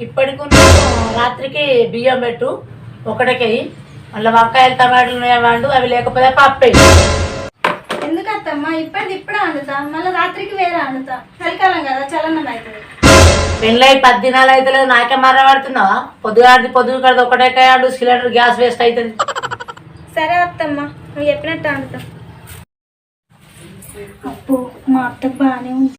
ఇప్పటికి రాత్రికి బియ్యం పెట్టు ఒకటికి, మళ్ళీ వంకాయలు టమాటాలు ఉన్నాయవాడు, అవి లేకపోతే పప్పు. ఎందుకు అత్తమ్మ ఇప్పుడే వండుతా, మళ్ళీ రాత్రికి వేరే వండుతా. చలికాలం కదా చలనం అవుతుంది. పెళ్ళై 10 దినాలు అయితే నాకే మర్రపడుతున్నావా? పొద్దు కడితే ఒకటే కాయాడు, సిలిండర్ గ్యాస్ వేస్ట్ అవుతుంది. సరే అత్తమ్మ నువ్వు చెప్పినట్టు వండుతా. అప్పు మా అత్తకు బాగానే ఉంది.